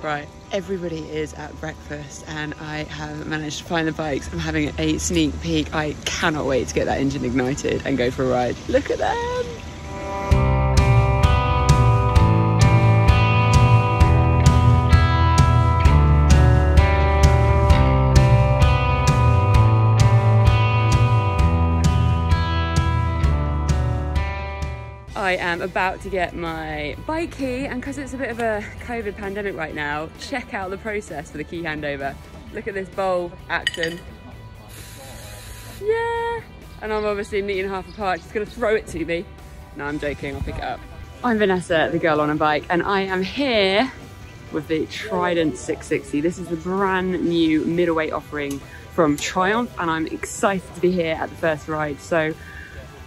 Right, everybody is at breakfast and I have managed to find the bikes. I'm having a sneak peek. I cannot wait to get that engine ignited and go for a ride. Look at them! I am about to get my bike key, and because it's a bit of a COVID pandemic right now, check out the process for the key handover. Look at this bold action. Yeah! And I'm obviously meeting half apart. She's gonna throw it to me. No, I'm joking, I'll pick it up. I'm Vanessa, the girl on a bike, and I am here with the Trident 660. This is the brand new middleweight offering from Triumph, and I'm excited to be here at the first ride. So,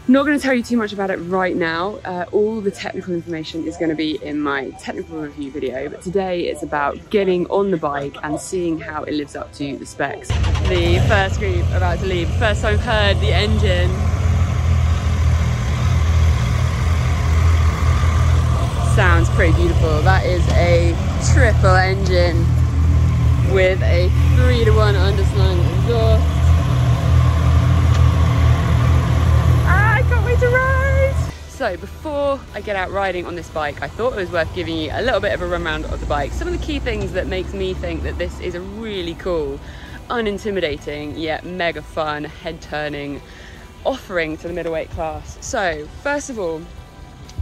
not going to tell you too much about it right now. All the technical information is going to be in my technical review video, but today it's about getting on the bike and seeing how it lives up to the specs. The first group about to leave. First I've heard the engine. Sounds pretty beautiful. That is a triple engine with a 3-to-1 underslung exhaust. To ride. So before I get out riding on this bike, I thought it was worth giving you a little bit of a run around of the bike. Some of the key things that makes me think that this is a really cool, unintimidating yet mega fun, head turning offering to the middleweight class. So first of all,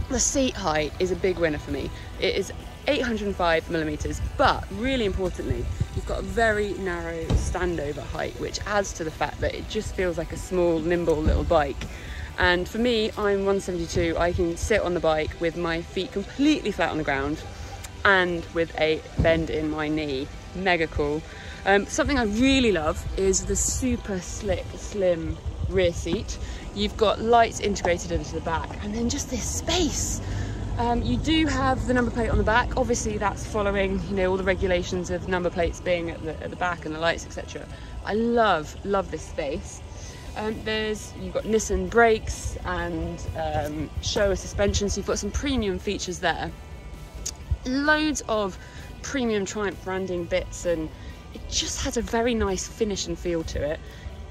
the seat height is a big winner for me. It is 805 millimeters, but really importantly, you've got a very narrow standover height, which adds to the fact that it just feels like a small, nimble little bike. And for me, I'm 172, I can sit on the bike with my feet completely flat on the ground and with a bend in my knee. Mega cool. Something I really love is the super slick, slim rear seat. You've got lights integrated into the back, and then just this space. You do have the number plate on the back. Obviously that's following, you know, all the regulations of number plates being at the back and the lights, etc. I love this space. You've got Nissan brakes and Showa suspension, so you've got some premium features there. Loads of premium Triumph branding bits, and it just has a very nice finish and feel to it.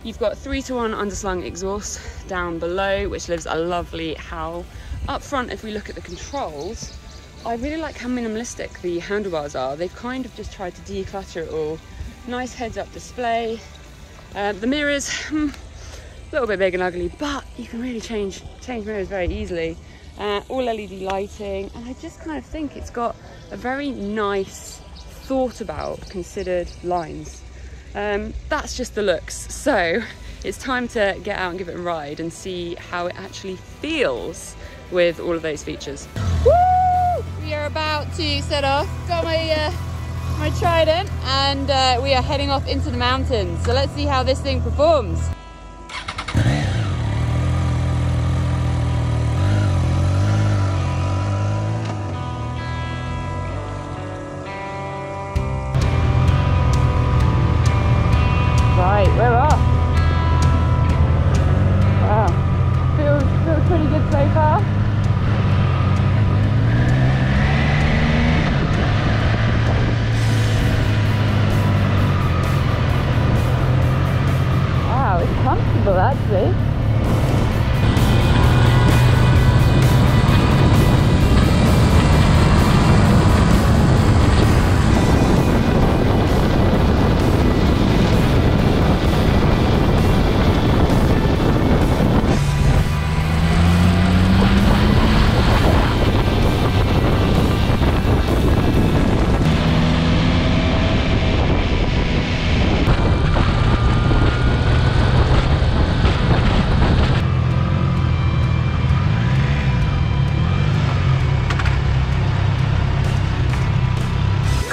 You've got 3-to-1 underslung exhaust down below, which gives a lovely howl. Up front, if we look at the controls, I really like how minimalistic the handlebars are. They've kind of just tried to declutter it all. Nice heads-up display. The mirrors, a little bit big and ugly, but you can really change mirrors very easily. All LED lighting, and I just kind of think it's got a very nice, thought about, considered lines. That's just the looks. So it's time to get out and give it a ride and see how it actually feels with all of those features. Woo! We are about to set off. Got my Trident, and we are heading off into the mountains. So let's see how this thing performs. Right, we're off. Wow, feels pretty good so far. Wow, it's comfortable actually.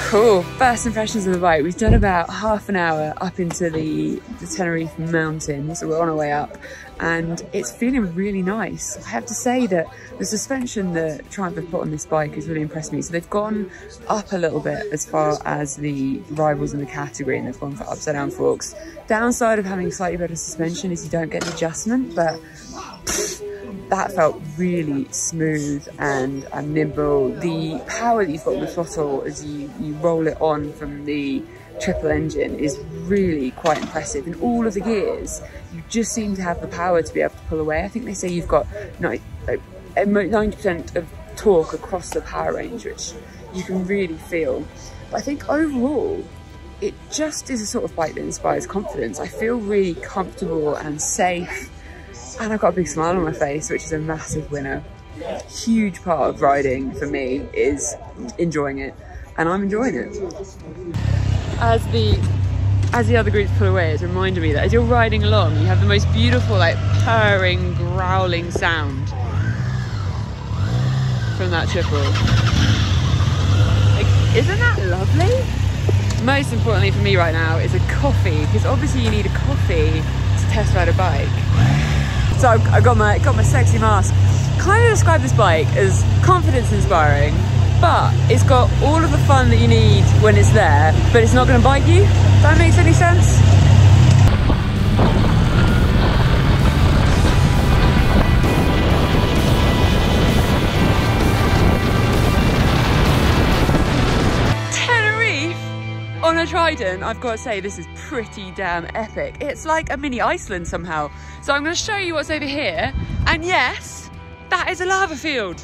Cool, first impressions of the bike. We've done about half an hour up into the Tenerife mountains, so we're on our way up, and it's feeling really nice. I have to say that the suspension that Triumph have put on this bike has really impressed me. So they've gone up a little bit as far as the rivals in the category, and they've gone for upside down forks. Downside of having slightly better suspension is you don't get the adjustment, but that felt really smooth and nimble. The power that you've got on the throttle as you roll it on from the triple engine is really quite impressive. In all of the gears, you just seem to have the power to be able to pull away. I think they say you've got 90% of torque across the power range, which you can really feel. But I think overall, it just is a sort of bike that inspires confidence. I feel really comfortable and safe, and I've got a big smile on my face, which is a massive winner. Huge part of riding for me is enjoying it, and I'm enjoying it. As the other groups pull away, it's reminded me that as you're riding along, you have the most beautiful, like, purring, growling sound from that triple. Like, isn't that lovely? Most importantly for me right now is a coffee, because obviously you need a coffee to test ride a bike. So I got my sexy mask. Kind of describe this bike as confidence inspiring, but it's got all of the fun that you need when it's there, but it's not going to bite you. If that makes any sense? On a Trident, I've got to say, this is pretty damn epic. It's like a mini Iceland somehow. So I'm going to show you what's over here. And yes, that is a lava field.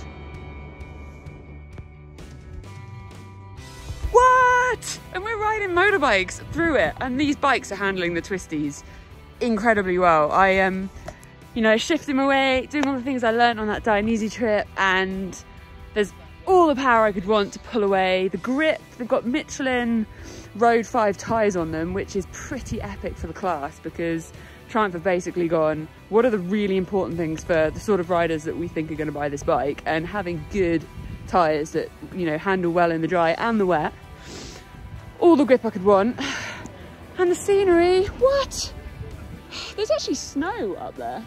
What? And we're riding motorbikes through it. And these bikes are handling the twisties incredibly well. I am, you know, shifting my way, doing all the things I learned on that Dionysia trip. And there's all the power I could want to pull away. The grip, they've got Michelin Road 5 tyres on them, which is pretty epic for the class, because Triumph have basically gone, what are the really important things for the sort of riders that we think are going to buy this bike? And having good tyres that, you know, handle well in the dry and the wet. All the grip I could want. And the scenery, what? There's actually snow up there.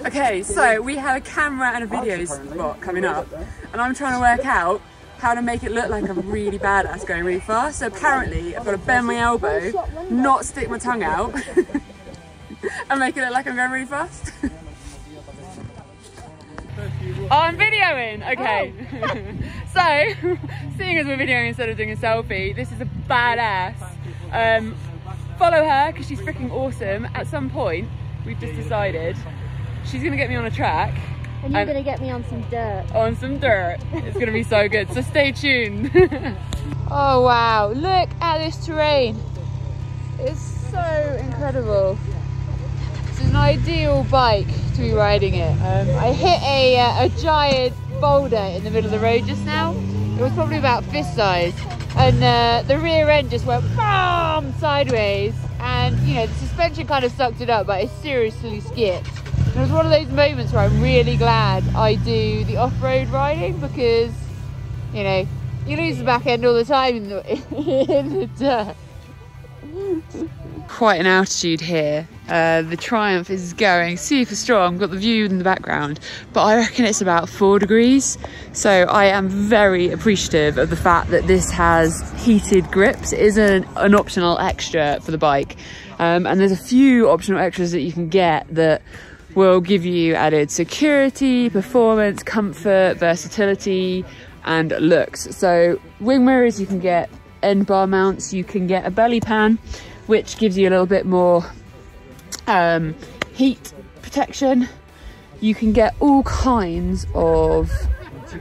Okay, so we have a camera and a video spot coming up, and I'm trying to work out how to make it look like I'm really badass going really fast. So apparently I've got to bend my elbow, not stick my tongue out, and make it look like I'm going really fast. Oh, I'm videoing, okay. So, seeing as we're videoing instead of doing a selfie, this is a badass. Follow her, because she's freaking awesome. At some point, we've just decided she's gonna get me on a track. And you're gonna get me on some dirt. On some dirt. It's gonna be so good, so stay tuned. Oh wow, look at this terrain. It's so incredible. It's an ideal bike to be riding it. I hit a giant boulder in the middle of the road just now. It was probably about fist size. And the rear end just went BAM! Sideways. And you know, the suspension kind of sucked it up, but it seriously skipped. It was one of those moments where I'm really glad I do the off-road riding, because, you know, you lose the back end all the time in the dirt. Quite an altitude here. The Triumph is going super strong. Got the view in the background, but I reckon it's about 4 degrees. So I am very appreciative of the fact that this has heated grips. It is an optional extra for the bike. And there's a few optional extras that you can get that will give you added security, performance, comfort, versatility, and looks. So wing mirrors, you can get end bar mounts, you can get a belly pan, which gives you a little bit more heat protection. You can get all kinds of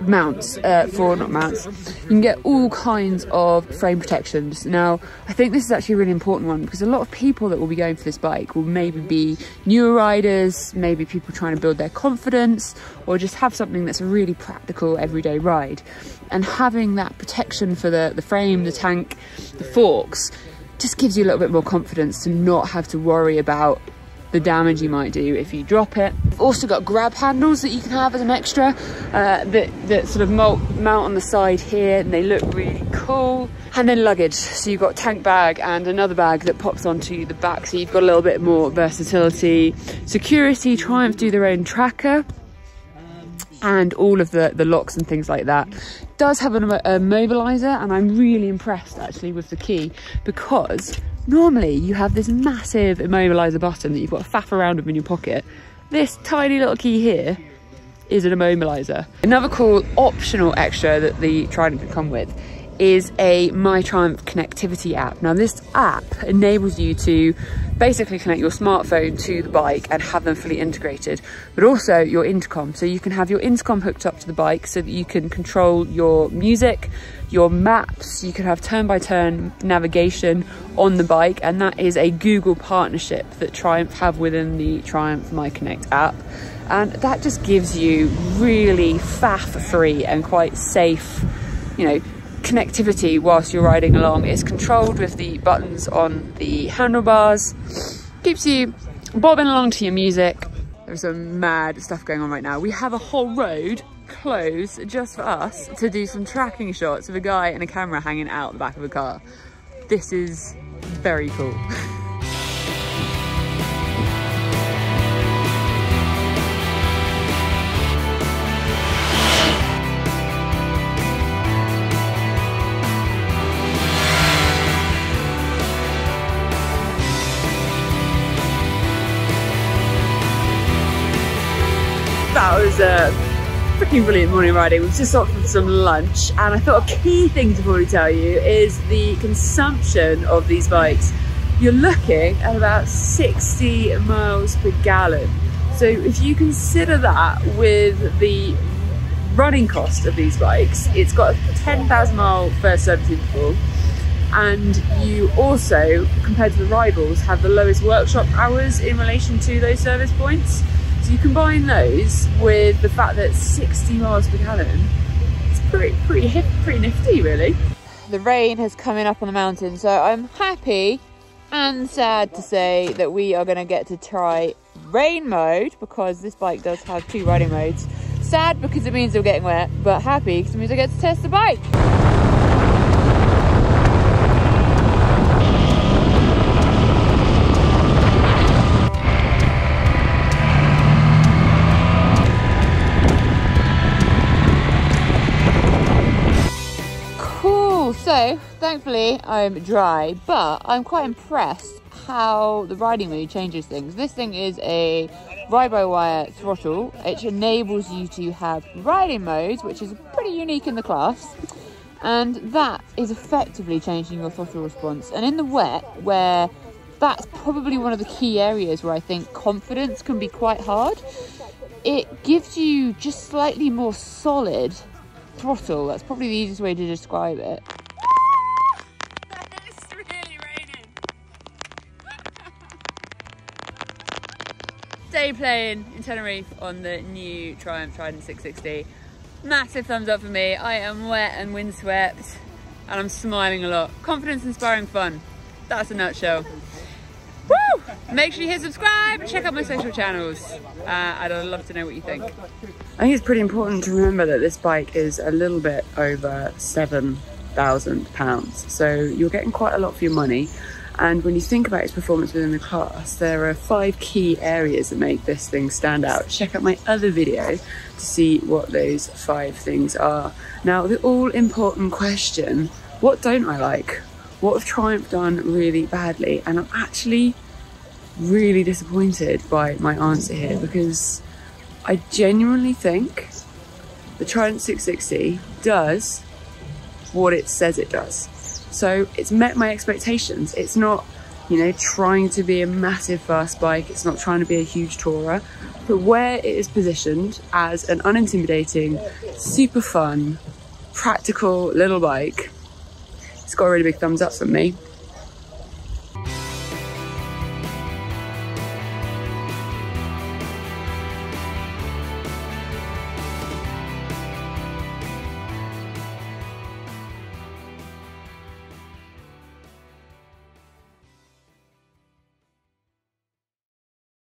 mounts, not mounts, you can get all kinds of frame protections. Now, I think this is actually a really important one, because a lot of people that will be going for this bike will maybe be newer riders, maybe people trying to build their confidence, or just have something that's a really practical everyday ride. And having that protection for the frame, the tank, the forks, just gives you a little bit more confidence to not have to worry about the damage you might do if you drop it. We've also got grab handles that you can have as an extra that sort of mount on the side here, and they look really cool. And then luggage, so you've got tank bag and another bag that pops onto the back, so you've got a little bit more versatility. Security, Triumph do their own tracker, and all of the locks and things like that. It does have a mobilizer, and I'm really impressed actually with the key, because Normally you have this massive immobiliser button that you've got to faff around with in your pocket. This tiny little key here is an immobiliser. Another cool optional extra that the Trident can come with is a My Triumph connectivity app. Now this app enables you to basically connect your smartphone to the bike and have them fully integrated, but also your intercom. So you can have your intercom hooked up to the bike so that you can control your music, your maps, you can have turn-by-turn navigation on the bike, and that is a Google partnership that Triumph have within the Triumph My Connect app. And that just gives you really faff-free and quite safe, you know, connectivity whilst you're riding along. It's controlled with the buttons on the handlebars, keeps you bobbing along to your music. There's some mad stuff going on right now. We have a whole road closed just for us to do some tracking shots of a guy and a camera hanging out the back of a car. This is very cool. That was a freaking brilliant morning riding. We've just stopped for some lunch, and I thought a key thing to probably tell you is the consumption of these bikes. You're looking at about 60 miles per gallon. So if you consider that with the running cost of these bikes, it's got a 10,000 mile first service interval, and you also, compared to the rivals, have the lowest workshop hours in relation to those service points. So you combine those with the fact that 60 miles per gallon, it's pretty nifty really. The rain has come in up on the mountain, so I'm happy and sad to say that we are going to get to try rain mode, because this bike does have 2 riding modes. Sad because it means we're getting wet, but happy because it means I get to test the bike. So thankfully I'm dry, but I'm quite impressed how the riding mood changes things. This thing is a ride-by-wire throttle, which enables you to have riding modes, which is pretty unique in the class, and that is effectively changing your throttle response. And in the wet, where that's probably one of the key areas where I think confidence can be quite hard, it gives you just slightly more solid throttle. That's probably the easiest way to describe it. It's really raining. Day playing in Tenerife on the new Triumph Trident 660. Massive thumbs up for me. I am wet and windswept, and I'm smiling a lot. Confidence, inspiring fun. That's a nutshell. Woo! Make sure you hit subscribe and check out my social channels. I'd love to know what you think. I think it's pretty important to remember that this bike is a little bit over £7,000, so you're getting quite a lot for your money. And when you think about its performance within the class, there are 5 key areas that make this thing stand out. Check out my other video to see what those 5 things are. Now, the all-important question, what don't I like? What have Triumph done really badly? And I'm actually really disappointed by my answer here, because I genuinely think the Trident 660 does what it says it does. So it's met my expectations. It's not, you know, trying to be a massive fast bike. It's not trying to be a huge tourer. But where it is positioned as an unintimidating, super fun, practical little bike, it's got a really big thumbs up from me.